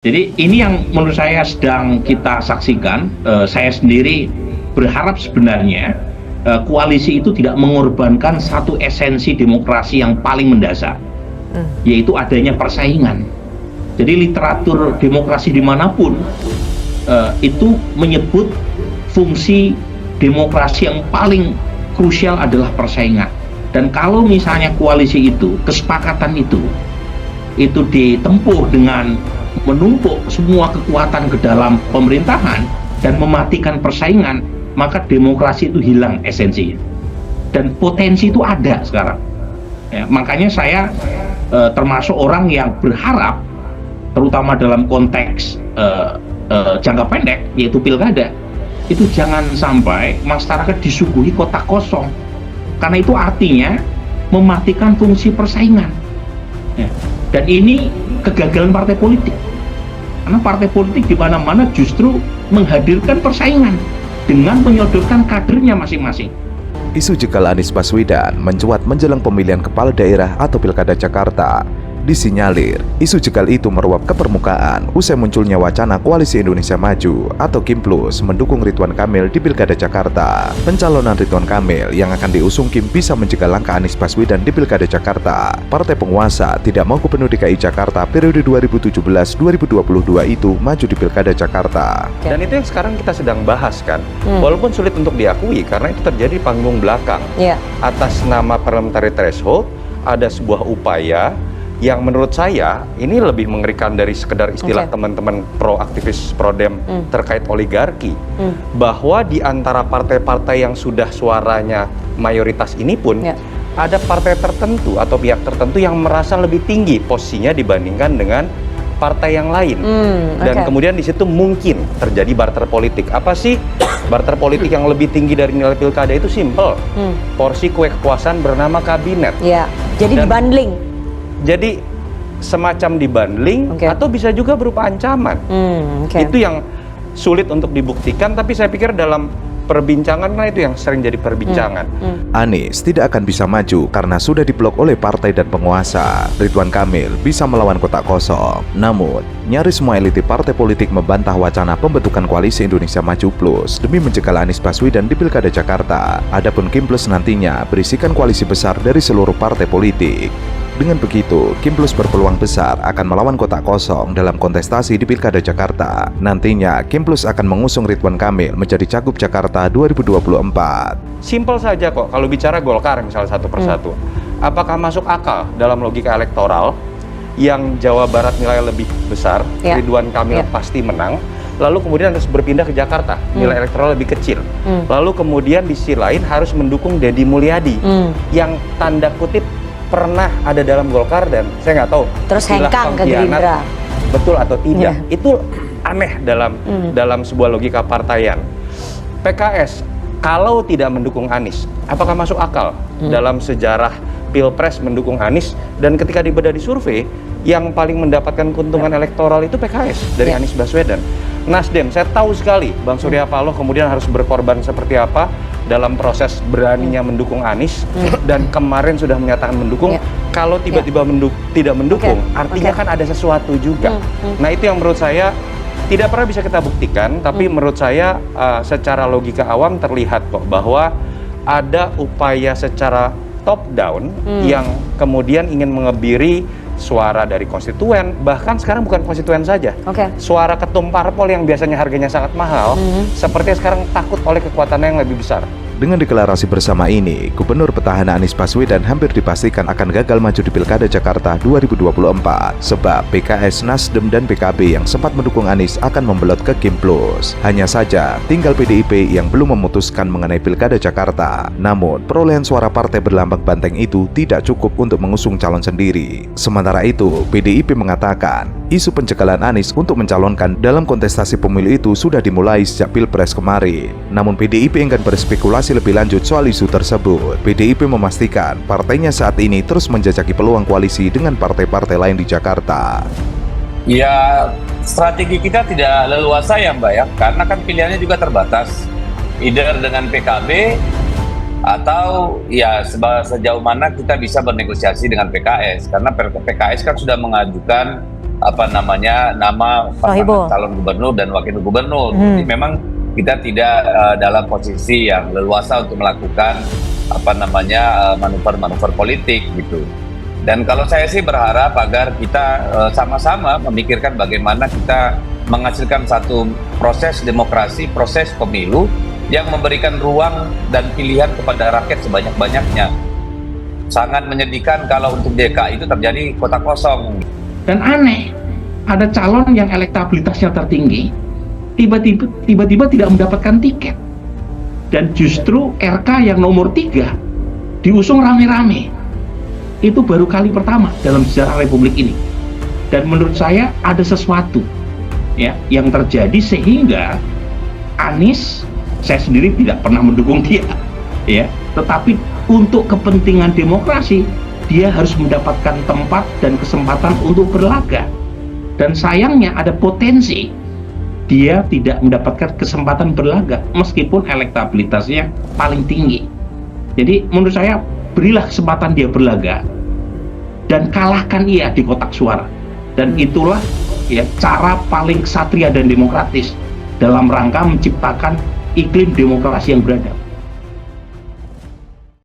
Jadi ini yang menurut saya sedang kita saksikan. Saya sendiri berharap sebenarnya koalisi itu tidak mengorbankan satu esensi demokrasi yang paling mendasar, yaitu adanya persaingan. Jadi literatur demokrasi dimanapun itu menyebut fungsi demokrasi yang paling krusial adalah persaingan. Dan kalau misalnya koalisi itu, kesepakatan itu ditempuh dengan menumpuk semua kekuatan ke dalam pemerintahan dan mematikan persaingan, maka demokrasi itu hilang esensinya. Dan potensi itu ada sekarang. Ya, makanya saya termasuk orang yang berharap, terutama dalam konteks jangka pendek, yaitu pilkada, itu jangan sampai masyarakat disuguhi kotak kosong, karena itu artinya mematikan fungsi persaingan. Ya. Dan ini kegagalan partai politik, karena partai politik di mana-mana justru menghadirkan persaingan dengan menyodorkan kadernya masing-masing. Isu jegal Anies Baswedan mencuat menjelang pemilihan kepala daerah atau Pilkada Jakarta. Disinyalir, isu jegal itu meruap ke permukaan usai munculnya wacana Koalisi Indonesia Maju atau KIM Plus mendukung Ridwan Kamil di Pilkada Jakarta. Pencalonan Ridwan Kamil yang akan diusung KIM bisa mencegah langkah Anies Baswedan di Pilkada Jakarta. Partai penguasa tidak mau Gubernur DKI Jakarta periode 2017-2022 itu maju di Pilkada Jakarta. Dan itu yang sekarang kita sedang bahas kan, walaupun sulit untuk diakui karena itu terjadi di panggung belakang. Atas nama parliamentary threshold ada sebuah upaya yang menurut saya ini lebih mengerikan dari sekedar istilah teman-teman pro-aktivis pro-dem terkait oligarki, bahwa di antara partai-partai yang sudah suaranya mayoritas ini pun ada partai tertentu atau pihak tertentu yang merasa lebih tinggi posisinya dibandingkan dengan partai yang lain. Dan kemudian di situ mungkin terjadi barter politik. Apa sih barter politik yang lebih tinggi dari nilai pilkada? Itu simple, porsi kue kekuasaan bernama kabinet. Jadi dibundling. Jadi semacam dibundling atau bisa juga berupa ancaman. Itu yang sulit untuk dibuktikan, tapi saya pikir dalam perbincangan kan itu yang sering jadi perbincangan. Anies tidak akan bisa maju karena sudah diblok oleh partai dan penguasa. Ridwan Kamil bisa melawan kotak kosong. Namun, nyaris semua elit partai politik membantah wacana pembentukan Koalisi Indonesia Maju Plus demi mencegah Anies Baswedan di Pilkada Jakarta. Adapun KIM Plus nantinya berisikan koalisi besar dari seluruh partai politik. Dengan begitu, KIM Plus berpeluang besar akan melawan kotak kosong dalam kontestasi di Pilkada Jakarta. Nantinya, KIM Plus akan mengusung Ridwan Kamil menjadi Cagup Jakarta 2024. Simpel saja kok, kalau bicara Golkar misalnya satu persatu. Apakah masuk akal dalam logika elektoral yang Jawa Barat nilai lebih besar, Ridwan Kamil pasti menang, lalu kemudian harus berpindah ke Jakarta, nilai elektoral lebih kecil. Lalu kemudian di sisi lain harus mendukung Deddy Mulyadi, yang tanda kutip pernah ada dalam Golkar dan saya nggak tahu terus hengkang ke Gerindra, betul atau tidak. Itu aneh dalam sebuah logika partaian. PKS kalau tidak mendukung Anies, apakah masuk akal dalam sejarah Pilpres mendukung Anies? Dan ketika dibedah di survei, yang paling mendapatkan keuntungan elektoral itu PKS dari Anies Baswedan. Nasdem, saya tahu sekali Bang Surya Paloh kemudian harus berkorban seperti apa dalam proses beraninya mendukung Anies, dan kemarin sudah menyatakan mendukung. Kalau tiba-tiba tidak mendukung, artinya kan ada sesuatu juga. Nah, itu yang menurut saya tidak pernah bisa kita buktikan, tapi menurut saya secara logika awam terlihat kok bahwa ada upaya secara top down yang kemudian ingin mengebiri suara dari konstituen, bahkan sekarang bukan konstituen saja, suara ketum parpol yang biasanya harganya sangat mahal, sepertinya sekarang takut oleh kekuatannya yang lebih besar. Dengan deklarasi bersama ini, Gubernur petahana Anies Baswedan hampir dipastikan akan gagal maju di Pilkada Jakarta 2024, sebab PKS, Nasdem, dan PKB yang sempat mendukung Anies akan membelot ke KIM Plus. Hanya saja, tinggal PDIP yang belum memutuskan mengenai Pilkada Jakarta. Namun, perolehan suara partai berlambang banteng itu tidak cukup untuk mengusung calon sendiri. Sementara itu, PDIP mengatakan, isu pencegahan Anies untuk mencalonkan dalam kontestasi pemilu itu sudah dimulai sejak Pilpres kemarin. Namun PDIP enggan berspekulasi lebih lanjut soal isu tersebut. PDIP memastikan partainya saat ini terus menjajaki peluang koalisi dengan partai-partai lain di Jakarta. Ya, strategi kita tidak leluasa ya Mbak ya, karena kan pilihannya juga terbatas. Either dengan PKB atau ya sejauh mana kita bisa bernegosiasi dengan PKS, karena PKS kan sudah mengajukan nama Sohibul. pasangan calon gubernur dan wakil gubernur. Jadi memang kita tidak dalam posisi yang leluasa untuk melakukan manuver-manuver politik gitu. Dan kalau saya sih berharap agar kita sama-sama memikirkan bagaimana kita menghasilkan satu proses demokrasi, proses pemilu yang memberikan ruang dan pilihan kepada rakyat sebanyak-banyaknya. Sangat menyedihkan kalau untuk DKI itu terjadi kota kosong. Dan aneh, ada calon yang elektabilitasnya tertinggi, tiba-tiba tidak mendapatkan tiket. Dan justru RK yang nomor 3 diusung rame-rame. Itu baru kali pertama dalam sejarah Republik ini. Dan menurut saya ada sesuatu ya yang terjadi sehingga Anies, saya sendiri tidak pernah mendukung dia, ya. Tetapi untuk kepentingan demokrasi, dia harus mendapatkan tempat dan kesempatan untuk berlaga. Dan sayangnya ada potensi dia tidak mendapatkan kesempatan berlaga meskipun elektabilitasnya paling tinggi. Jadi menurut saya berilah kesempatan dia berlaga dan kalahkan ia di kotak suara. Dan itulah ya cara paling ksatria dan demokratis dalam rangka menciptakan iklim demokrasi yang beradab.